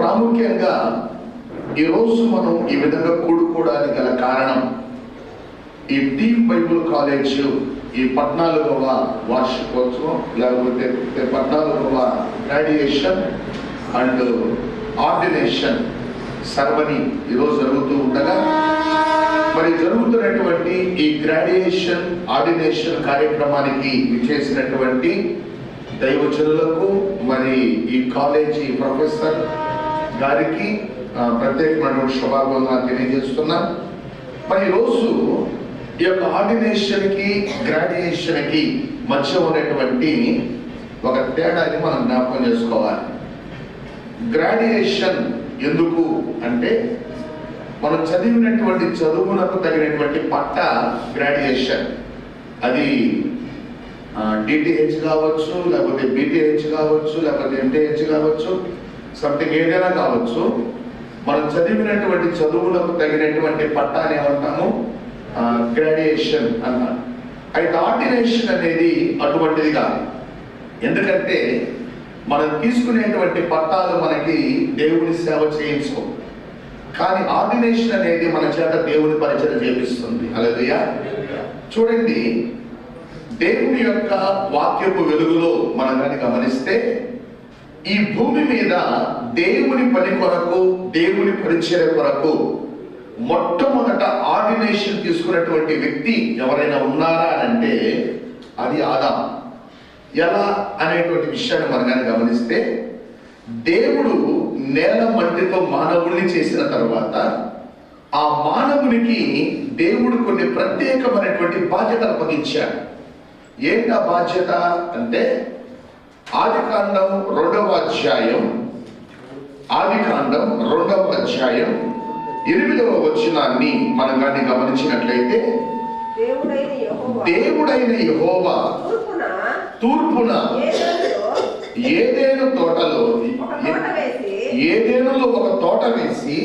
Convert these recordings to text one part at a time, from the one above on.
ప్రాముఖ్యంగా ఈరోజు మనం ఈ విధంగా కూడుకోవడానికి గల కారణం, ఈ టీమ్ బైబుల్ కాలేజ్ ఈ 14వ వార్షికోత్సవం లేకపోతే 14వ గ్రాడ్యుయేషన్ అండ్ ఆర్డినేషన్ సర్వని ఈరోజు జరుగుతూ ఉండగా, మరి జరుగుతున్నటువంటి ఈ గ్రాడ్యుయేషన్ ఆర్డినేషన్ కార్యక్రమానికి విచ్చేసినటువంటి దైవజనులకు, మరి ఈ కాలేజీ ప్రొఫెసర్ గారికి ప్రత్యేకమైనటువంటి శుభాకాంక్షలు తెలియజేస్తున్నాం. మరి ఈరోజు ఈ యొక్క ఆర్డినేషన్కి గ్రాడ్యుయేషన్కి మధ్య ఉన్నటువంటి ఒక తేడాని మనం జ్ఞాపకం చేసుకోవాలి. గ్రాడ్యుయేషన్ ఎందుకు అంటే, మనం చదివినటువంటి చదువునకు తగినటువంటి పట్ట గ్రాడ్యుయేషన్. అది డిటిహెచ్ కావచ్చు, లేకపోతే బీటీహెచ్ కావచ్చు, లేకపోతే ఎంటీహెచ్ కావచ్చు, సంథింగ్ ఏదైనా కావచ్చు. మనం చదివినటువంటి చదువులకు తగినటువంటి పట్టాని ఏమంటాము? గ్రాడ్యుయేషన్ అన్నారు. అయితే ఆర్డినేషన్ అనేది అటువంటిది కాదు. ఎందుకంటే మనం తీసుకునేటువంటి పట్టాలు మనకి దేవుని సేవ చేయించు, కానీ ఆర్డినేషన్ అనేది మన చేత దేవుని పరిచయం చేపిస్తుంది. హల్లెలూయా. చూడండి, దేవుని యొక్క వాక్యపు వెలుగులో మనం కానీ గమనిస్తే, ఈ భూమి మీద దేవుని పని కొరకు, దేవుని పరిచర్య కొరకు మొట్టమొదట ఆర్డినేషన్ తీసుకున్నటువంటి వ్యక్తి ఎవరైనా ఉన్నారా అని అంటే అది ఆదాం. ఎలా అనేటువంటి విషయాన్ని మనం కానీ గమనిస్తే, దేవుడు నేల మట్టితో మానవుడిని చేసిన తర్వాత ఆ మానవునికి దేవుడు కొన్ని ప్రత్యేకమైనటువంటి బాధ్యతలు అప్పగించాడు. ఏంటి ఆ బాధ్యత అంటే, ఆదికాండం 2వ అధ్యాయం 8వ వచనాన్ని మనం కానీ గమనించినట్లయితే, దేవుడైన యెహోవా తూర్పున ఏదెను తోటలో ఏదెనులో ఒక తోట వేసి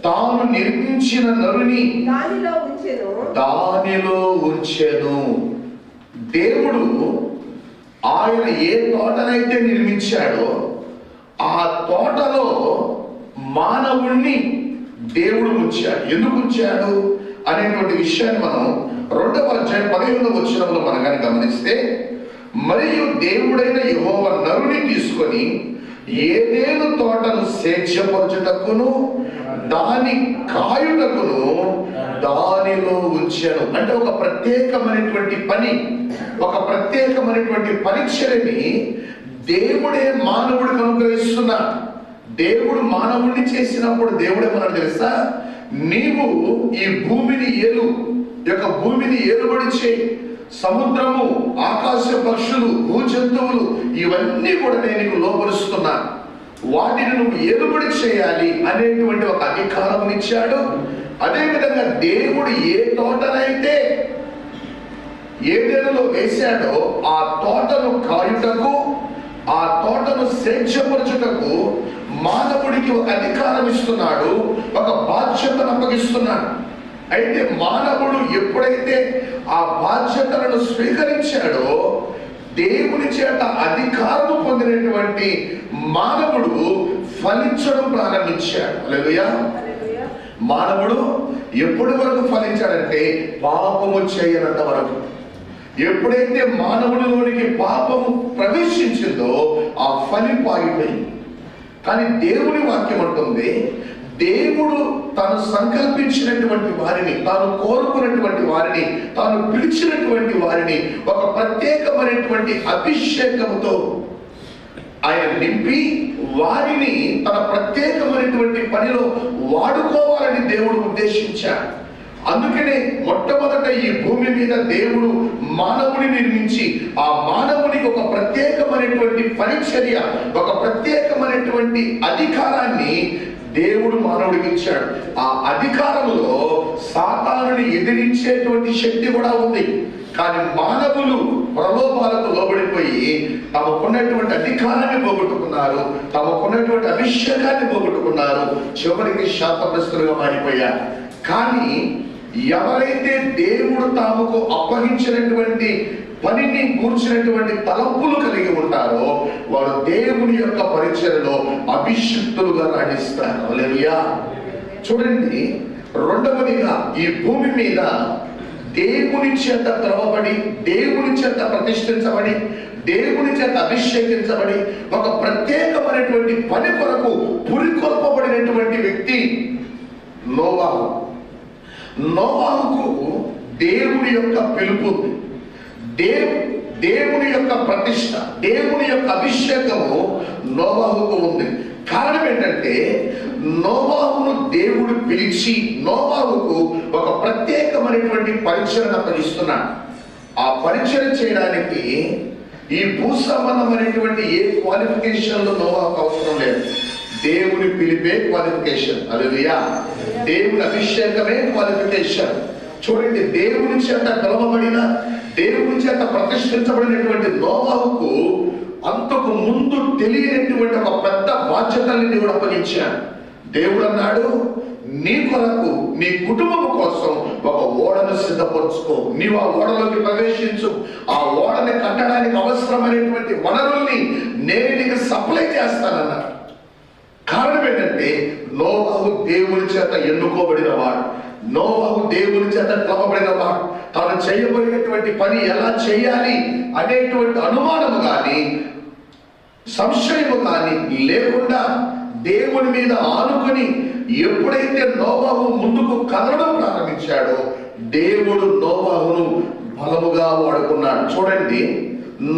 తాను నిర్మించిన నరుని దానిలో ఉంచెను. దేవుడు ఆయన ఏ తోటనైతే నిర్మించాడో ఆ తోటలో మానవుణ్ణి దేవుడు ఉంచాడు. ఎందుకు ఉంచాడు అనేటువంటి విషయాన్ని మనం 2వ అధ్యాయం 15వ వచనంలో మనం కానీ గమనిస్తే, మరియు దేవుడైన యెహోవా నరుని తీసుకొని ఏదేను తోటను సేద్యపరచుటకును దాని కాయుటకును దానిలో ఉంచాను. అంటే ఒక ప్రత్యేకమైనటువంటి పని, ఒక ప్రత్యేకమైనటువంటి పరిచర్యని దేవుడే మానవుడికి అనుగ్రహిస్తున్నాడు. దేవుడు మానవుడిని చేసినప్పుడు దేవుడే మనకు తెలుసా, నీవు ఈ భూమిని భూమిని ఏలుబడి చేయి, సముద్రము, ఆకాశ పక్షులు, భూజంతువులు ఇవన్నీ కూడా నేను నీకు లోపరుస్తున్నాను, వాటిని నువ్వు ఏలుబడి చేయాలి అనేటువంటి ఒక అధికారం ఇచ్చాడు. అదేవిధంగా దేవుడు ఏ తోటనైతే ఏదెనులో వేశాడో ఆ తోటను కాయుటకు, ఆ తోటను సేద్యపరచుటకు మానవుడికి ఒక అధికారం ఇస్తున్నాడు, ఒక బాధ్యతను అప్పగిస్తున్నాడు. అయితే మానవుడు ఎప్పుడైతే ఆ బాధ్యతలను స్వీకరించాడో, దేవుని చేత అధికారం పొందినటువంటి మానవుడు ఫలించడం ప్రారంభించాడు. హల్లెలూయా. మానవుడు ఎప్పటి వరకు ఫలించాడంటే పాపము చేయనంత వరకు. ఎప్పుడైతే మానవుడిలోనికి పాపము ప్రవేశించిందో ఆ ఫలింపు ఆగిపోయింది. కానీ దేవుని వాక్యం అంటుంది, దేవుడు తాను సంకల్పించినటువంటి వారిని, తాను కోరుకున్నటువంటి వారిని, తాను పిలిచినటువంటి వారిని ఒక ప్రత్యేకమైనటువంటి అభిషేకంతో ఆయన నింపి వారిని తన ప్రత్యేకమైనటువంటి పనిలో వాడుకోవాలని దేవుడు ఉద్దేశించాడు. అందుకనే మొట్టమొదట ఈ భూమి మీద దేవుడు మానవుని నిర్మించి ఆ మానవునికి ఒక ప్రత్యేకమైనటువంటి పరిచర్య, ఒక ప్రత్యేకమైనటువంటి అధికారాన్ని దేవుడు మానవుడికి ఇచ్చాడు. ఆ అధికారంలో సాతానుని ఎదిరించేటువంటి శక్తి కూడా ఉంది. కానీ మానవులు ప్రలోభాలకు లోబడిపోయి తమకున్నటువంటి అధికారాన్ని పోగొట్టుకున్నారు, తమకున్నటువంటి అభిషేకాన్ని పోగొట్టుకున్నారు, చివరికి శాపగ్రస్తులుగా మారిపోయారు. కానీ ఎవరైతే దేవుడు తాముకు అప్పగించినటువంటి పనిని కూర్చున్నటువంటి తలంపులు కలిగి ఉంటారో వారు దేవుని యొక్క పరిచర్యలో అభిషిక్తులుగా రాణిస్తారు. హల్లెలూయా. చూడండి, రెండవదిగా ఈ భూమి మీద దేవుని చేత పిలువబడి, దేవుని చేత ప్రతిష్ఠించబడి, దేవుని చేత అభిషేకించబడి ఒక ప్రత్యేకమైనటువంటి పని కొరకు పురికొల్పబడినటువంటి వ్యక్తి నోవాహు. నోవాహుకు దేవుని యొక్క పిలుపు, దేవుని యొక్క ప్రతిష్ట, దేవుని యొక్క అభిషేకము నోవాహుకు ఉంది. కారణం ఏంటంటే నోవాహును దేవుడు పిలిచి నోవాహుకు ఒక ప్రత్యేకమైనటువంటి పరిచయం అప్పగిస్తున్నాడు. ఆ పరిచయం చేయడానికి ఈ భూ సంబంధమైనటువంటి ఏ క్వాలిఫికేషన్లు నోవాహుకు అవసరం లేదు. దేవుని పిలిపే క్వాలిఫికేషన్. హల్లెలూయా. దేవుని అభిషేకమే క్వాలిఫికేషన్. చూడండి, దేవుని చేత పిలువబడిన, దేవుని చేత ప్రతిష్ఠించబడినటువంటి నోవాహుకు అంతకు ముందు తెలియనటువంటి ఒక పెద్ద బాధ్యతల్ని దేవుడు అప్పగించాడు. దేవుడు అన్నాడు, నీ కొరకు, నీ కుటుంబం కోసం ఒక ఓడను సిద్ధపరచుకో, నీవు ఆ ఓడలోకి ప్రవేశించు, ఆ ఓడని కట్టడానికి అవసరమైనటువంటి వనరుల్ని నేను నీకు సప్లై చేస్తానన్నాడు. కారణం ఏంటంటే నోవాహు దేవుని చేత ఎన్నుకోబడిన వాడు, నోవాహు దేవుని చేత పిలువబడిన వాడు. తాను చేయబడినటువంటి పని ఎలా చేయాలి అనేటువంటి అనుమానము కానీ సంశయము కానీ లేకుండా దేవుని మీద ఆనుకొని ఎప్పుడైతే నోవాహు ముందుకు కదలడం ప్రారంభించాడో దేవుడు నోవాహును బలముగా వాడుకున్నాడు. చూడండి,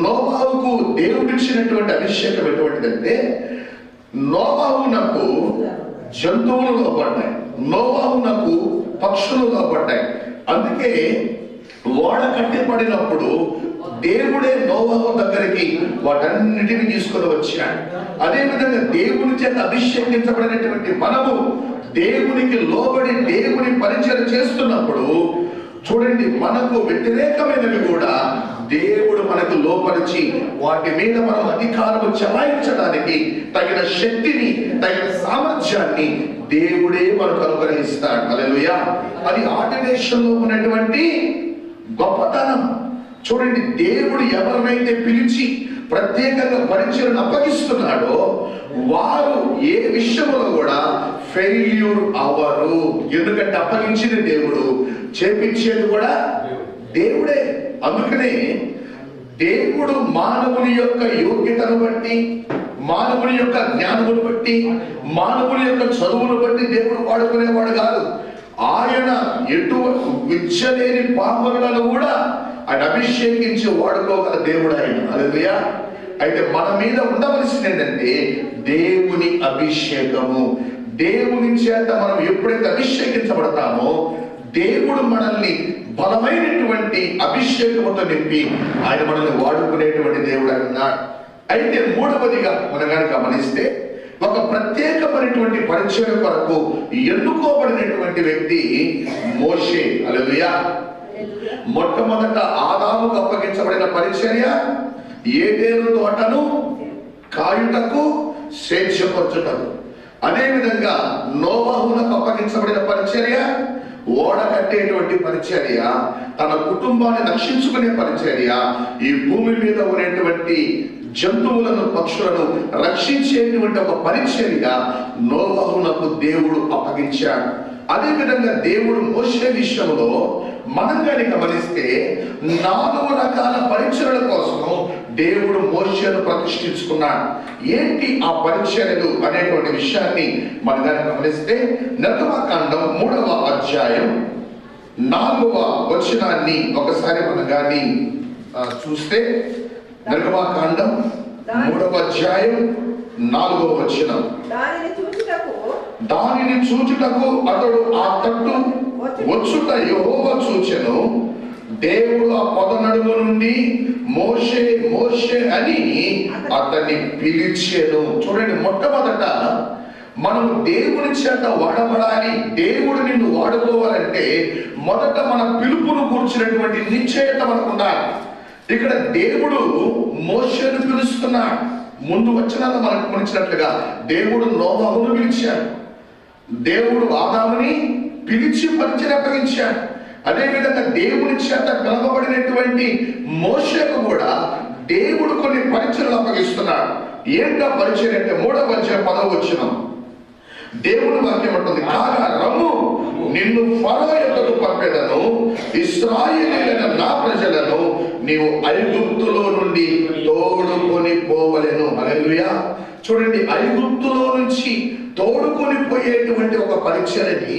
నోవాహుకు దేవుడు ఇచ్చినటువంటి అభిషేకం ఎటువంటిదంటే నోవాహునకు జంతువులు లోపడ్డాయి, నోవాహునకు పక్షులు లోపడ్డాయి. అందుకే ఓడ కట్టిపడినప్పుడు దేవుడే నోవాహు దగ్గరికి వాటన్నిటిని తీసుకొని వచ్చాడు. అదేవిధంగా దేవుని చేత అభిషేకించబడినటువంటి మనము దేవునికి లోబడి దేవుని పరిచయం చేస్తున్నప్పుడు చూడండి, మనకు వ్యతిరేకమైనవి కూడా దేవుడు మనకు లోపరిచి వాటి మీద మనం అధికారము చలాయించడానికి తగిన శక్తిని, తగిన సామర్థ్యాన్ని దేవుడే మనకు అనుగ్రహిస్తాడు. హల్లెలూయా. అది ఆర్డినేషన్లో ఉన్నటువంటి గొప్పతనం. చూడండి, దేవుడు ఎవరినైతే పిలిచి ప్రత్యేకంగా పరిచయం అప్పగిస్తున్నాడో వారు ఏ విషయంలో కూడా ఫెయిల్యూర్ అవ్వరు. ఎందుకంటే అప్పగించింది దేవుడు, చేపించేది కూడా దేవుడే. అందుకనే దేవుడు మానవుని యొక్క యోగ్యతను బట్టి, మానవుని యొక్క జ్ఞానమును బట్టి, మానవుని యొక్క చదువును బట్టి దేవుడు వాడుకునేవాడు కాదు. ఆయన ఎటువంటి విచ్చలేని పామరులను కూడా ఆయన అభిషేకించి వాడుకోగల దేవుడు ఆయన. హల్లెలూయా. అయితే మన మీద ఉండవలసింది ఏంటంటే దేవుని అభిషేకము. దేవుని చేత మనం ఎప్పుడైతే అభిషేకించబడతామో దేవుడు మనల్ని బలమైనటువంటి అభిషేకముతో నింపి ఆయన మనల్ని వాడుకునేటువంటి దేవుడు అన్నాడు. అయితే మూడవదిగా మనం కనుక గమనిస్తే ఒక ప్రత్యేకమైనటువంటి పరిచయం కొరకు ఎన్నుకోబడినటువంటి వ్యక్తి మోషే. హల్లెలూయా. మొట్టమొదట ఆదాముకు అప్పగించబడిన పరిచర్య ఏదెను తోటను కాయుటకు, స్వేచ్ఛపరచుటకు. అదేవిధంగా నోవాహునకు అప్పగించబడిన పరిచర్య ఓడ కట్టేటువంటి పరిచర్య, తన కుటుంబాన్ని రక్షించుకునే పరిచర్య, ఈ భూమి మీద ఉన్నటువంటి జంతువులను, పక్షులను రక్షించేటువంటి ఒక పరిచర్య నోవాహునకు దేవుడు అప్పగించాడు. అదేవిధంగా దేవుడు మోషే విషయంలో మనం కానీ గమనిస్తే 4 రకాల పరిచర్యల కోసం దేవుడు మోషేను ప్రతిష్ఠించుకున్నాడు. ఏంటి ఆ పరిచర్యలు అనేటువంటి విషయాన్ని మనం కానీ గమనిస్తే నిర్గమకాండం 3వ అధ్యాయం 4వ వచనాన్ని ఒకసారి మనం కానీ చూస్తే, నిర్గమకాండం 3వ అధ్యాయం 4వ వచనం, దానిని చూచుటకు అతడు ఆ తట్టు వచ్చుట యెహోవా చూచెను. దేవుడు ఆ పొద నడుము నుండి మోషే మోషే అని అతన్ని పిలిచెను. చూడండి, మొట్టమొదట మనము దేవుని చేత వాడబడాలి, దేవుడు నిన్ను వాడుకోవాలంటే మొదట మన పిలుపును కూర్చున్నటువంటి నిశ్చయత మనకు ఉండాలి. ఇక్కడ దేవుడు మోషేను పిలుస్తున్నాడు. ముందు వచనాలు మనకు గమనించినట్లుగా దేవుడు నోవాహును పిలిచాడు, దేవుడు ఆదాముని పిలిచి పరిచయం అప్పగించాడు. అదేవిధంగా దేవుని చేత పిలవబడినటువంటి మోషేకు కూడా దేవుడు కొన్ని పరిచయలు అప్పగిస్తున్నాడు. ఏంటా పరిచయం అంటే 3వ అధ్యాయం 10వ వచనం దేవుని వాక్యం అంటుంది, కాగా రమ్ము, నిన్ను ఫరో యొద్దకు పంపెదను, ఇశ్రాయేలీయులైన నా ప్రజలను నీవు ఐగుప్తులో నుండి తోడుకొని పోవలెను. హల్లెలూయా. చూడండి, ఐగుప్తులో నుంచి తోడుకొని పోయేటువంటి ఒక పరిచర్యని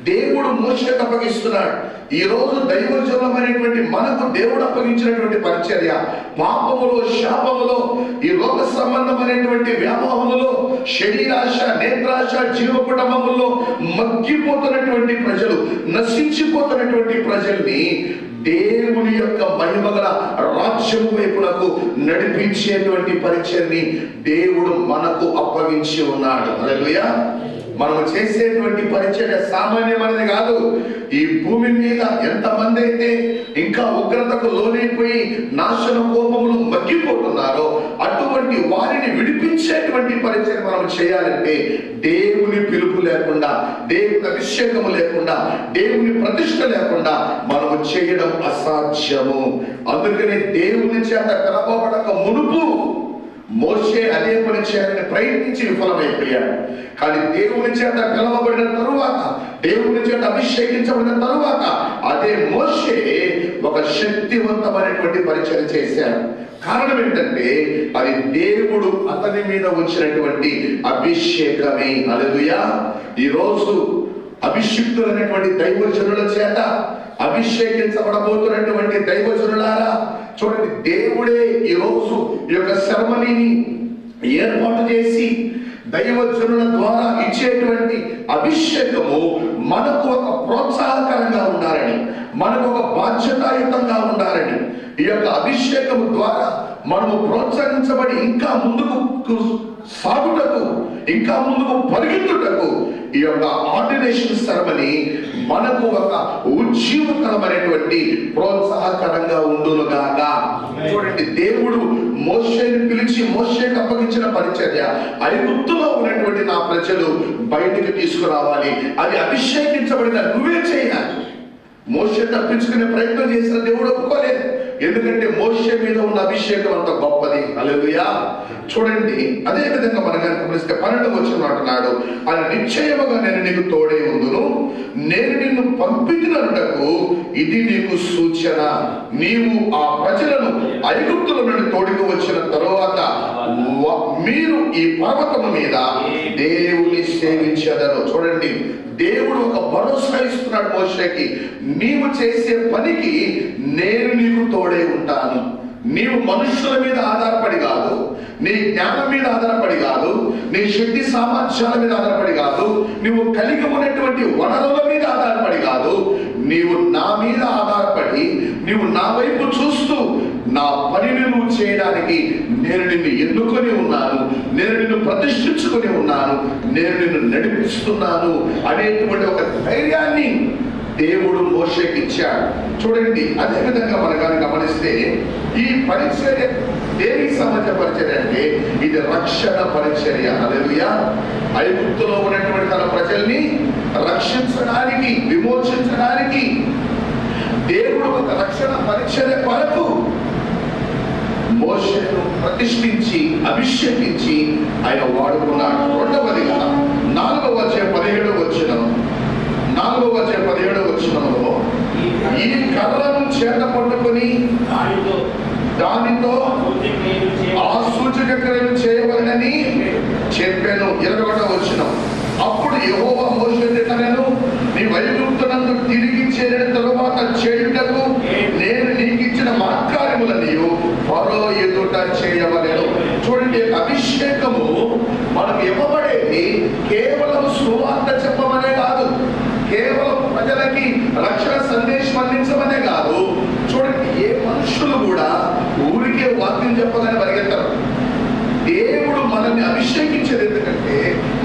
దేవుడు మోషేకు అప్పగిస్తున్నాడు. ఈ రోజు దైవజనులమైనటువంటి మనకు దేవుడు అప్పగించినటువంటి పరిచర్య పాపములో, శాపములో, ఈ లోక సంబంధమైనటువంటి వ్యామోహములో, శరీరాశ, నేత్రాశ, జీవకుటములో మగ్గిపోతున్నటువంటి ప్రజలు, నశించిపోతున్నటువంటి ప్రజల్ని దేవుని యొక్క మహిమగల రాజ్యము వైపునకు నడిపించేటువంటి పరిచర్ని దేవుడు మనకు అప్పగించి ఉన్నాడు. హల్లెలూయా. మనం చేసేటువంటి పరిచర్య సామాన్యమైనది కాదు. ఈ భూమి మీద ఎంతమంది అయితే ఇంకా ఉగ్రతకు లోనైపోయి నాశన కోపములు మగ్గిపోతున్నారో అటువంటి వారిని విడిపించేటువంటి పరిచర్య మనం చేయాలంటే దేవుని పిలుపు లేకుండా, దేవుని అభిషేకము లేకుండా, దేవుని ప్రతిష్ట లేకుండా మనము చేయడం అసాధ్యము. అందుకని దేవుని చేత పిలవబడక మునుపు మోషే అదే పని చేయాలని ప్రయత్నించి విఫలమైపోయాడు. కానీ దేవుని చేత పిలవబడిన తరువాత, దేవుని చేత అభిషేకించబడిన తరువాత అదే మోషే ఒక శక్తివంతమైనటువంటి పరిచయం చేశాడు. కారణం ఏంటంటే అది దేవుడు అతని మీద ఉంచినటువంటి అభిషేకమే. హల్లెలూయా. ఈరోజు అభిషిక్తులైనటువంటి దైవజనుల చేత అభిషేకించబడబోతున్నటువంటి దైవజనులారా, చూడండి, దేవుడే ఈరోజు ఈ యొక్క సెరమనీని ఏర్పాటు చేసి దైవజనుల ద్వారా ఇచ్చేటువంటి అభిషేకము మనకు ఒక ప్రోత్సాహకరంగా ఉండాలని, మనకు ఒక బాధ్యతాయుతంగా ఉండాలని, ఈ యొక్క అభిషేకము ద్వారా మనము ప్రోత్సహించబడి ఇంకా ముందుకు సాగుటకు, ఇంకా ముందుకు పరిగెత్తుటకు ఈ యొక్క ఆర్డినేషన్ సెరమనీ మనకు ఒక ఉజ్జీవకరమైనటువంటి ప్రోత్సాహకరంగా ఉండునుగాక. చూడండి, దేవుడు మోషేని పిలిచి మోషేకి అప్పగించిన పరిచర్య ఐగుప్తులో ఉన్నటువంటి నా ప్రజలు బయటికి తీసుకురావాలి, అది అభిషేకించబడిన నువ్వే చేయాలి. మోషే తప్పించుకునే ప్రయత్నం చేసిన దేవుడు ఒప్పుకోలేదు. ఎందుకంటే మోషే మీద ఉన్న అభిషేకం అంత గొప్పది. హల్లెలూయా. చూడండి, అదే విధంగా మనం గమనిస్తే 12వ వచనం అంటున్నాడు, అది నిశ్చయముగా నేను నీకు తోడై ఉందును, నేను నిన్ను పంపించినటకు ఇది నీకు సూచన. నీవు ఆ ప్రజలను ఐగుప్తుల నుండి తోడుకు వచ్చిన తరువాత మీరు ఈ పర్వతము మీద దేవుని సేవించెదరు. చూడండి, దేవుడు ఒక భరోసా ఇస్తున్నాడు మోషేకి, నీవు చేసే పనికి నేను నీకు తోడే ఉంటాను. నీవు మనుషుల మీద ఆధారపడి కాదు, నీ జ్ఞానం మీద ఆధారపడి కాదు, నీ శక్తి సామర్థ్యాల మీద ఆధారపడి కాదు, నువ్వు కలిగి ఉన్నటువంటి వనరుల మీద ఆధారపడి కాదు, నీవు నా మీద ఆధారపడి, నీవు నా వైపు చూస్తూ నా పనిని నువ్వు చేయడానికి నేను నిన్ను ఎన్నుకొని ఉన్నాను, నేను నిన్ను ప్రతిష్ఠించుకొని ఉన్నాను, నేను నిన్ను నడిపిస్తున్నాను అనేటువంటి ఒక ధైర్యాన్ని దేవుడు మోషేకి ఇచ్చాడు. చూడండి, అదే విధంగా మనం కానీ గమనిస్తే ఈ పరిచర్య దేనికి సంబంధించిన పరిచర్య అంటే ఇది రక్షణ పరిచర్య. హల్లెలూయా. ఐగుప్తులో ఉన్నటువంటి తన ప్రజల్ని రక్షించడానికి, విమోచించడానికి దేవుడు ఒక రక్షణ పరిచర్య కొరకు మోషేను ప్రతిష్ఠించి అభిషేకించి ఆయన వాడుకున్నాడు. రెండవదిగా 4వ అధ్యాయం 17వ వచనం, 4వ అధ్యాయం 17వ వచనంలో ఈ కర్రను చేత పట్టుకొని దానితో ఆ సూచక క్రియలు చేయవలనని చెప్పాను. 21వ వచనం, అప్పుడు యెహోవా మోషేతో ఇట్లనెను, నీ ఐగుప్తునందు తిరిగి చేరిన తరువాత చేయుటకు నేను నీకు ఇచ్చిన మహత్కార్యములనియు ఫరో ఎదుట చేయవలెను. చూడండి, అభిషేకము మనకు ఇవ్వబడేది కేవలం సువార్త చెప్పమనే కాదు, కేవలం ప్రజలకి రక్షణ సందేశం అందించమనే కాదు. చూడండి, ఏ మనుషులు కూడా ఊరికే వాక్యం చెప్పగానే పరిగెత్తరు. దేవుడు మనల్ని అభిషేకించేది ఎందుకంటే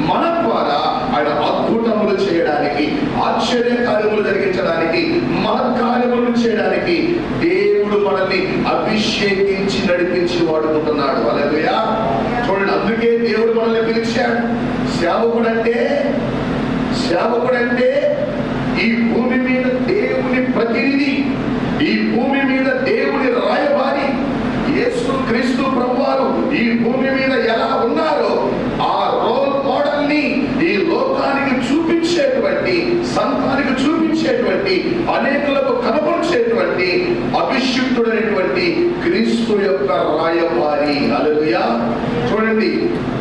మన ద్వారా ఆయన అద్భుతములు చేయడానికి, ఆశ్చర్య కార్యములు జరిగించడానికి, మహత్కార్యములు చేయడానికి దేవుడు మనల్ని అభిషేకించి నడిపించి వాడుకుంటున్నాడు. హల్లెలూయా. చూడండి, అందుకే దేవుడు మనల్ని పిలిచాడు. సేవకుడంటే ఈ భూమి మీద దేవుని ప్రతినిధి, ఈ భూమి మీద దేవుని రాయబారి యేసు క్రీస్తు ప్రభువారు ఈ భూమి మీద ఎలా ఉన్నారో ఆ రోల్ మోడల్ ని ఈ లోకానికి చూపించేటువంటి, సంతానికి చూపించేటువంటి, అనేకులకు కనపరిచేటువంటి అభిషిక్తుడైనటువంటి క్రీస్తు యొక్క రాయబారి. హల్లెలూయా. చూడండి,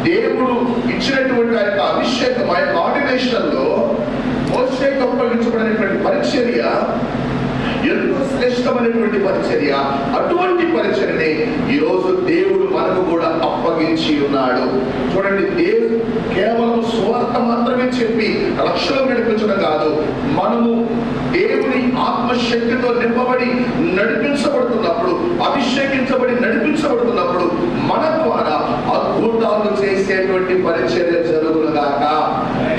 దేవుడు ఇచ్చినటువంటి ఆ యొక్క అభిషేకం, ఆ యొక్క ఆర్డినేషన్ లో మోషేకు అప్పగించబడినటువంటి పరిచర్య ఎంతో శ్రేష్టమైనటువంటి పరిచర్య. అటువంటి పరిచర్యని ఈరోజు దేవుడు మనకు కూడా అప్పగించి ఉన్నాడు. చూడండి, దేవుడు కేవలం సువార్త మాత్రమే చెప్పి రక్షణ నడిపించడం కాదు, మనము దేవుని ఆత్మశక్తితో నింపబడి నడిపించబడుతున్నప్పుడు, అభిషేకించబడి నడిపించబడుతున్నప్పుడు మన ద్వారా అద్భుతాలు చేసేటువంటి పరిచర్య జరుగునుగాక.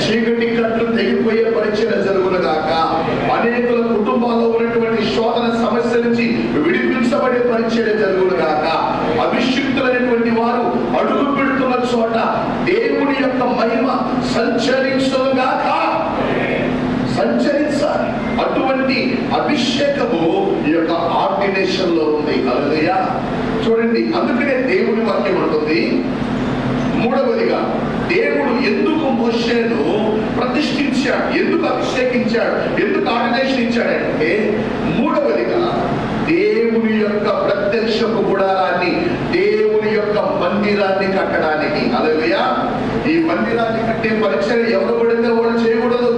చీకటి కట్లు తెగిపోయే పరిచర్య జరుగునుగాక. అనేకుల కుటుంబాల్లో ఉన్నటువంటి శోధన సమస్య నుంచి విడిపించబడే పరిచర్య జరుగునుగాక. అభిషిక్తులైనటువంటి వారు అడుగు పెడుతున్న చోట దేవుని యొక్క మహిమ సంచరించుగాక. సంచరించాలి. అటువంటి అభిషేకము ఈ యొక్క ఆర్డినేషన్ లో ఉంది. హల్లెలూయా. చూడండి, అందుకనే దేవుని వాక్యం ఉంటుంది, మూడవదిగా దేవుడు ఎందుకు మోషేను ప్రతిష్ఠించాడు, ఎందుకు అభిషేకించాడు, ఎందుకు ఆర్డినేషన్ ఇచ్చాడంటే, మూడవదిగా దేవుని యొక్క ప్రత్యక్షపు గుడారాన్ని, దేవుని యొక్క మందిరాన్ని కట్టడానికి. హల్లెలూయా. ఈ మందిరాన్ని కట్టే పరిచయం ఎవరు పడితే వాళ్ళు చేయకూడదు,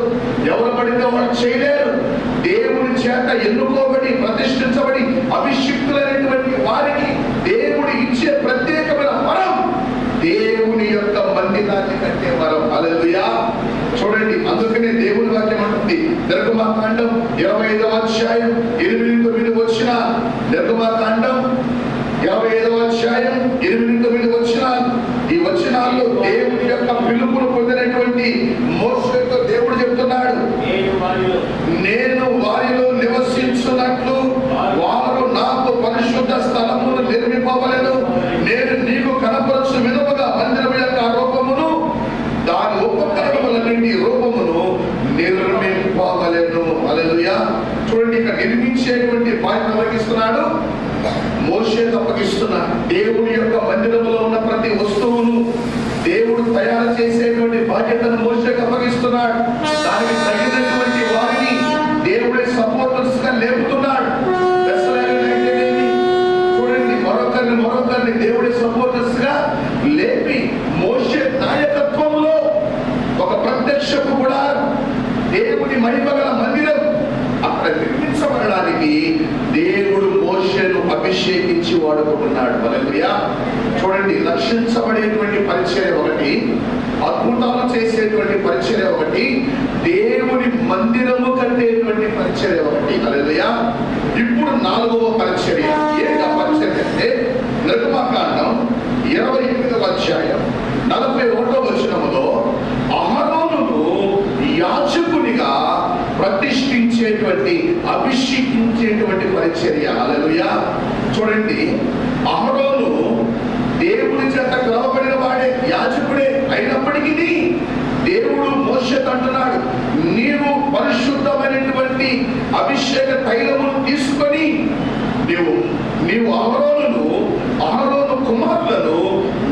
ఎవరు పడితే వాళ్ళు చేయలేరు. దేవుని చేత ఎన్నుకోబడి ప్రతిష్ఠించబడి అభిషిక్తులైనటువంటి వారికి దేవుడు ఇచ్చే ప్రత్యేకమైన వరం దేవుని యొక్క మందిరాన్ని కట్టే వరం. హల్లెలూయా. చూడండి, అందుకనే దేవుని వాక్యం అంటుంది, నిర్గమకాండం 25వ అధ్యాయం 8-9 వచనాలు. నిర్గమకాండం 25వ అధ్యాయం 8-9 వచనాలు. ఈ వచనాల్లో దేవుని యొక్క పిలుపును పొందినటువంటి మోషేతో దేవుడు చెప్తున్నాడు, నేను వారిలో నివసించున్నట్లు వారు నాకు పరిశుద్ధ స్థలమును నిర్మింపవలెను. నేను నీకు కనపరచు విధముగా మందిరం యొక్క రూపమును దాని ఉపకరణములన్నింటి రూపమును నిర్మింపవలెను. హల్లెలూయా. చూడండి, ఇక్కడ నిర్మించేటువంటి బాధ్యత అప్పగిస్తున్నాడు, మోషేకు అప్పగిస్తున్నాడు. దేవుని యొక్క మందిరంలో ఉన్న ప్రతి వస్తువును దేవుడు తయారు చేసేటువంటి బాధ్యతను మోషేకు అప్పగిస్తున్నాడు. దానికి తగినటువంటి వారిని దేవుడే సపోర్టర్స్ గా లేపుతున్నాడు. చూడండి, మరొకరిని దేవుడే సపోర్టర్స్ గా లేపి మోషే నాయకత్వంలో ఒక ప్రత్యక్షపు గుడారం, దేవుని మహిమగల మందిరం అక్కడ నిర్మించబడడానికి దేవుడు మోషేను అభిషేకించి వాడుకుంటున్నాడు. హల్లెలూయా. చూడండి, రక్షించబడేటువంటి పరిచర్య ఒకటి, అద్భుతాలు చేసేటువంటి పరిచర్య ఒకటి, దేవుని మందిరము కట్టేటువంటి పరిచర్య ఒకటి. హల్లెలూయా. ఇప్పుడు 4వ పరిచర్య. ఏంటా పరిచర్య అంటే, నిర్గమకాండం 28వ అధ్యాయం 41వ వచనములో అహరోనును యాజకునిగా ప్రతిష్ఠించేటువంటి, అభిషేకించేటువంటి పరిచర్య. హల్లెలూయా. చూడండి, అహరోను దేవుని చేత పిలువబడిన వాడే, యాజకుడే అయినప్పటికీ దేవుడు మోషేకు అంటున్నాడు, నీవు పరిశుద్ధమైనటువంటి అభిషేక తైలమును తీసుకొని నీవు అహరోను కుమారులను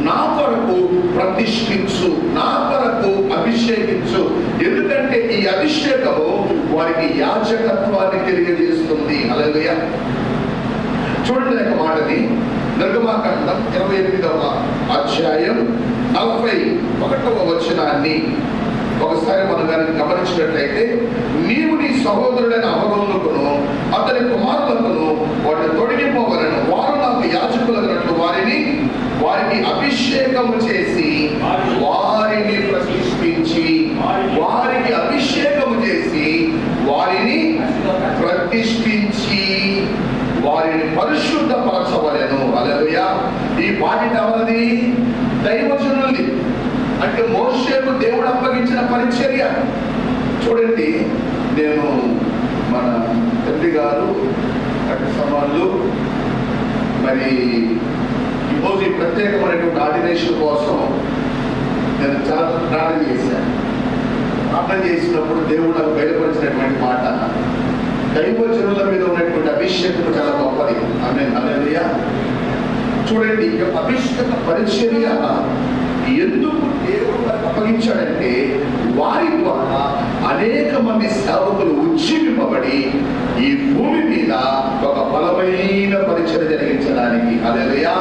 నా కొరకు ప్రతిష్ఠించు, నా కొరకు అభిషేకించు. ఎందుకంటే ఈ అభిషేకము వారికి యాజకత్వాన్ని తెలియజేస్తుంది. హల్లెలూయా. చూడండి ఒక మాటని, నిర్గమకాండం 28వ అధ్యాయం 41వ వచనాన్ని ఒకసారి మనం దాన్ని గమనించినట్లయితే, నీవు నీ సహోదరుడైన అహరోనుకును అతని కుమారులకును వాటిని తొడిగిపోవలను, వారు నాకు యాజకులైనట్లు వారికి అభిషేకము చేసి వారిని ప్రతిష్ఠించి, వారికి అభిషేకము చేసి వారిని ప్రతిష్ఠించి వారిని పరిశుద్ధపరచవలెను. హల్లెలూయా. ఈ బాధ్యత ఎవరిది? దైవజనులది. అంటే మోషేకు దేవుడు అప్పగించిన పరిచర్య. చూడండి, నేను మన తండ్రి గారు అటు సమాళ్ళు మరి ఈరోజు ఈ ప్రత్యేకమైనటువంటి ఆర్డినేషన్ కోసం నేను చాలా ప్రార్థన చేశాను. ప్రార్థన చేసినప్పుడు దేవుడు నాకు బయలుపరిచినటువంటి మాట, దైవజనుల మీద ఉన్నటువంటి అభిషేకం చాలా గొప్పది. ఆమేన్, హల్లెలూయా. చూడండి, ఈ యొక్క అభిషేక పరిచర్య ఎందుకు దేవుడు వారికి అప్పగించాడంటే వారి ద్వారా అనేక మంది సేవకులు ఉజ్జీవింపబడి ఈ భూమి మీద ఒక బలమైన పరిచర్య జరిగించడానికి, హల్లెలూయా,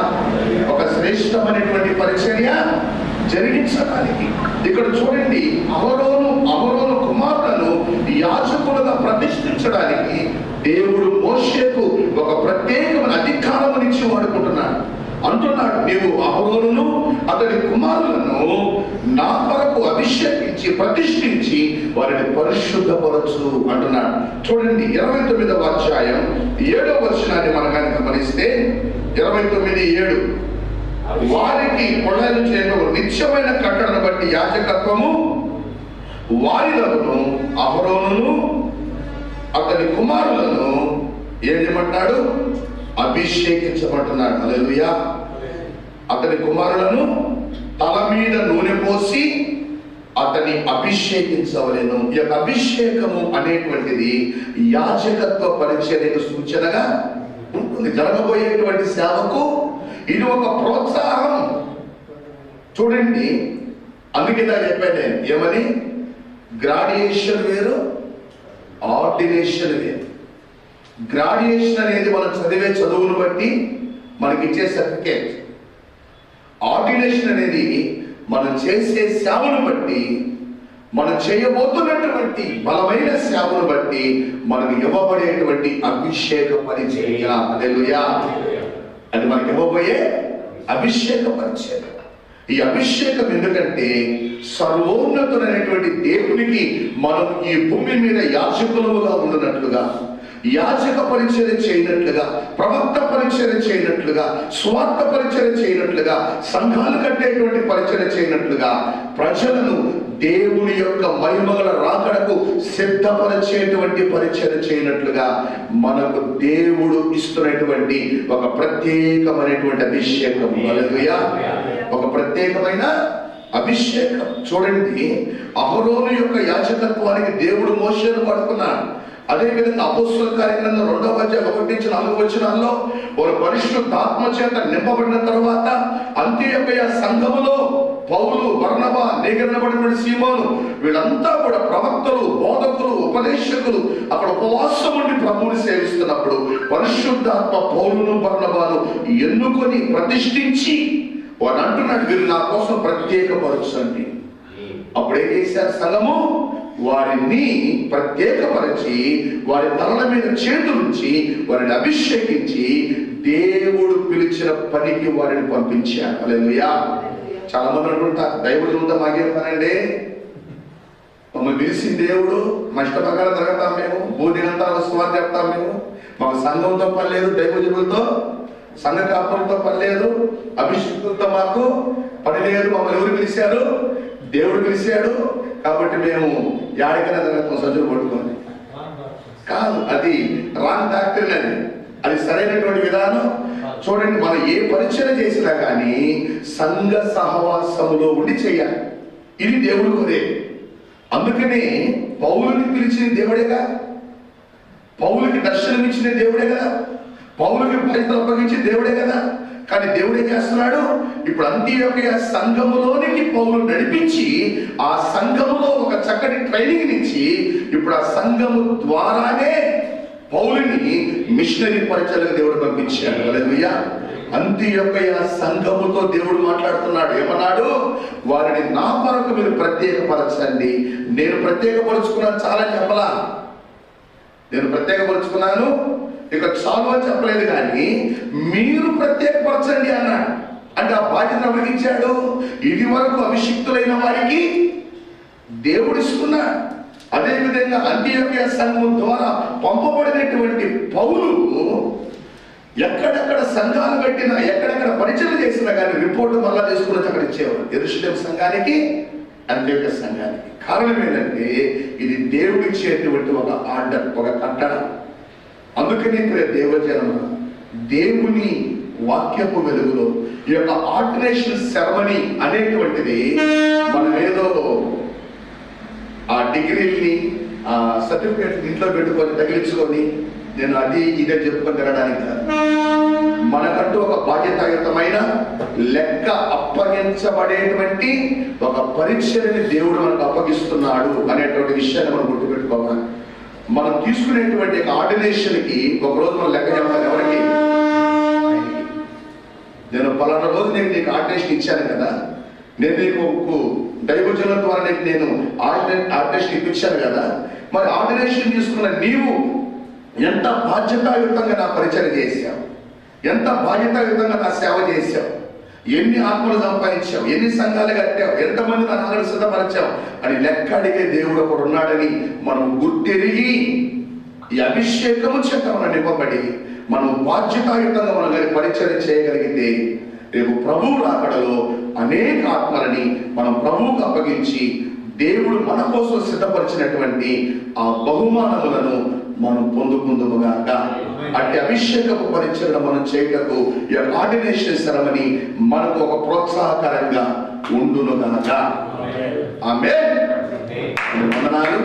ఒక శ్రేష్టమైనటువంటి పరిచర్య జరిగించడానికి. ఇక్కడ చూడండి, అహరోను కుమారులను యాజకులుగా ప్రతిష్ఠించడానికి దేవుడు మోషేకు ఒక ప్రత్యేకమైన అధికారం ఇచ్చి వాడుకుంటున్నాడు. అంటున్నాడు, నీవు అహరోనును అతడి కుమారులను నా కొరకు అభిషేకించి ప్రతిష్ఠించి వారిని పరిశుద్ధపరచు అంటున్నాడు. చూడండి, 29వ అధ్యాయం 7వ వచనాన్ని మనం కనుక గమనిస్తే 29:7, వారికి కొళాయిలు చేయడం నిత్యమైన కట్టడను బట్టి యాజకత్వము వారిలను అహరోనును అతని కుమారులను ఏం చేయమంటాడు? అభిషేకించమంటున్నాడు. హల్లెలూయా. అతని కుమారులను తల మీద నూనె పోసి అతని అభిషేకించవలెను. ఈ యొక్క అభిషేకము అనేటువంటిది యాజకత్వ పరిచర్యకు సూచనగా ఉంటుంది. జరగబోయేటువంటి సేవకు ఇది ఒక ప్రోత్సాహం. చూడండి, అందుకే నాకు చెప్పాను నేను, ఏమని? గ్రాడ్యుయేషన్ వేరు, ఆర్డినేషన్ వేరు. గ్రాడ్యుయేషన్ అనేది మనం చదివే చదువును బట్టి మనకి ఇచ్చే సర్టిఫికేట్. ఆర్డినేషన్ అనేది మనం చేసే సేవను బట్టి, మనం చేయబోతున్నటువంటి బలమైన సేవను బట్టి మనకు ఇవ్వబడేటువంటి అభిషేక పరిచర్య. హల్లెలూయా. అది మనకి ఇవ్వబోయే అభిషేక పరిచర్య. ఈ అభిషేకం ఎందుకంటే సర్వోన్నతుడైనటువంటి దేవునికి మనం ఈ భూమి మీద యాజకులుగా ఉన్నట్లుగా, యాజక పరిచర్య చేయనట్లుగా, ప్రవక్త పరిచర్య చేయనట్లుగా, స్వార్థ పరిచర్య చేయనట్లుగా, సంఘాలు కట్టేటువంటి పరిచర్య చేయనట్లుగా, ప్రజలను దేవుని యొక్క మహిమగల రాకడకు సిద్ధపరిచేటువంటి పరిచర్య చేయనట్లుగా మనకు దేవుడు ఇస్తున్నటువంటి ఒక ప్రత్యేకమైనటువంటి అభిషేకం. హల్లెలూయా. ఒక ప్రత్యేకమైన అభిషేకం. చూడండి, అహరోను యొక్క యాజకత్వానికి దేవుడు మోషేను పడుకున్నాడు. అదేవిధంగా అపోస్తలుల కార్యగ్రంథం 2వ అధ్యాయం 1-4 వచనాల్లో వారు పరిశుద్ధాత్మ చేత నింపబడిన తర్వాత అంత్యోకయ సంఘములో పౌలు, బర్నబా, నీగనబడిన సీమోను వీళ్ళంతా కూడా ప్రవక్తలు, బోధకులు, ఉపదేశకులు అక్కడ ఉపవాసం ఉండి ప్రభువుని సేవిస్తున్నప్పుడు పరిశుద్ధాత్మ పౌలును, బర్నబాను ఎన్నుకొని ప్రతిష్ఠించి వాడు అంటున్నాడు, వీరు నా కోసం ప్రత్యేకపరచండి. అప్పుడు ఏం చేశారు? సంఘము వారిని ప్రత్యేకపరిచి వారి తలల మీద చేతులుంచి వారిని అభిషేకించి దేవుడు పిలిచిన పనికి వారిని పంపించారు. హల్లెలూయా. చాలా మంది అనుకుంటారు, దైవజనులతో మాకేం పనండి, మమ్మల్ని పిలిచిన దేవుడు మా ఇష్ట ప్రకారం జరుగుతాం, మేము భూదినంతా సువార్త చెప్తాం, మేము మాకు సంఘంతో పని లేదు, దైవజనులతో సంఘ కాపులతో పని లేదు, అభిషేకులతో మాకు పని లేదు. మమ్మల్ని ఎవరు పిలిచారు? దేవుడు పిలిచాడు కాబట్టి మేము యాడికైనా జరుగుతాం సజ్జలు పట్టుకొని. కాదు, అది రాంగ్ డాక్టరీన్. అది సరైనటువంటి విధానం. చూడండి, మనం ఏ పరిచయం చేసినా కానీ సంఘ సహవాసములో ఉండి చేయాలి. ఇది దేవుడు కోరే. అందుకనే పౌలుని పిలిచిన దేవుడేగా, పౌలుకి దర్శనం ఇచ్చిన దేవుడే కదా, పౌలుకి బాధ్యతలు అప్పగించిన దేవుడే కదా. కానీ దేవుడు ఏం చేస్తున్నాడు? ఇప్పుడు అంత్యోకయ సంఘములోనికి పౌలు నడిపించి ఆ సంఘములో ఒక చక్కటి ట్రైనింగ్ ఇచ్చి ఇప్పుడు ఆ సంఘము ద్వారానే పౌలుని మిషనరీ పరిచర్యకు దేవుడు పంపించాడు. హల్లెలూయా. అంత్యోకయ సంఘముతో దేవుడు మాట్లాడుతున్నాడు. ఏమన్నాడు? వారిని నా కొరకు మీరు ప్రత్యేకపరచండి. నేను ప్రత్యేకపరుచుకున్నాను చాలా చెప్పలా, నేను ప్రత్యేకపరుచుకున్నాను ఇక చాలు అని చెప్పలేదు, కానీ మీరు ప్రత్యేకపరచండి అన్నాడు. అంటే ఆ బాధ్యత అప్పగించాడు. ఇది వరకు అభిషిక్తులైన వారికి దేవుడు ఇస్తున్నాడు. అదేవిధంగా అంత్యోకయ సంఘం ద్వారా పంపబడినటువంటి పౌలు ఎక్కడెక్కడ సంఘాలు కట్టినా, ఎక్కడెక్కడ పరిచయం చేసినా కానీ రిపోర్టు మళ్ళా తీసుకుని అక్కడ ఇచ్చేవారు. యెరూషలేము సంఘానికి, అంత్యోకయ సంఘానికి. కారణం ఏంటంటే ఇది దేవుడు ఇచ్చేటువంటి ఒక ఆర్డర్, ఒక కట్టడం. అందుకని దేవజనమ దేవుని వాక్యపు వెలుగులో ఈ యొక్క ఆర్డినేషన్ సెరమనీ అనేటువంటిది మనం ఏదో ఆ డిగ్రీల్ని, ఆ ఆ సర్టిఫికేట్ ఇంట్లో పెట్టుకొని తగిలించుకొని నేను అది ఇదే చెప్పుకొని తినడానికి కాదు. మనకంటూ ఒక బాధ్యతాయుతమైన లెక్క అప్పగించబడేటువంటి ఒక పరీక్షని దేవుడు మనకు అప్పగిస్తున్నాడు అనేటువంటి విషయాన్ని మనం గుర్తుపెట్టుకోవాలి. మనం తీసుకునేటువంటి ఆర్డినేషన్కి ఒకరోజు మనం లెక్క చెప్పాలి. ఎవరికి? నేను పలానా రోజు నేను నీకు ఆర్డినేషన్ ఇచ్చాను కదా, నేను నీకు దైవజనుల ద్వారా నేను ఆర్డినేషన్ ఇప్పించాను కదా, మరి ఆర్డినేషన్ తీసుకున్న నీవు ఎంత బాధ్యతాయుతంగా నా పరిచయం చేశావు, ఎంత బాధ్యతాయుతంగా నా సేవ చేశావు, ఎన్ని ఆత్మలు సంపాదించావు, ఎన్ని సంఘాలు కట్టావు, ఎంతమంది నా నాగలు సిద్ధపరిచావు అని లెక్క అడిగే దేవుడు ఒకడు ఉన్నాడని మనం గుర్తెరిగి ఈ అభిషేకము చేత మనం నింపబడి మనం బాధ్యతాయుతంగా మనం కానీ పరిచయం చేయగలిగితే రేపు ప్రభువు రాకడలో అనేక ఆత్మలని మనం ప్రభువుకు అప్పగించి దేవుడు మన కోసం సిద్ధపరిచినటువంటి ఆ బహుమానములను మనం పొందుకుందుముగాక. అట్టి అభిషేకపు పరిచయం మనం చేయటకు ఈ ఆర్డినేషన్ సెరమనీ మనకు ఒక ప్రోత్సాహకరంగా ఉండును గనక. ఆమేన్. వందనాలు.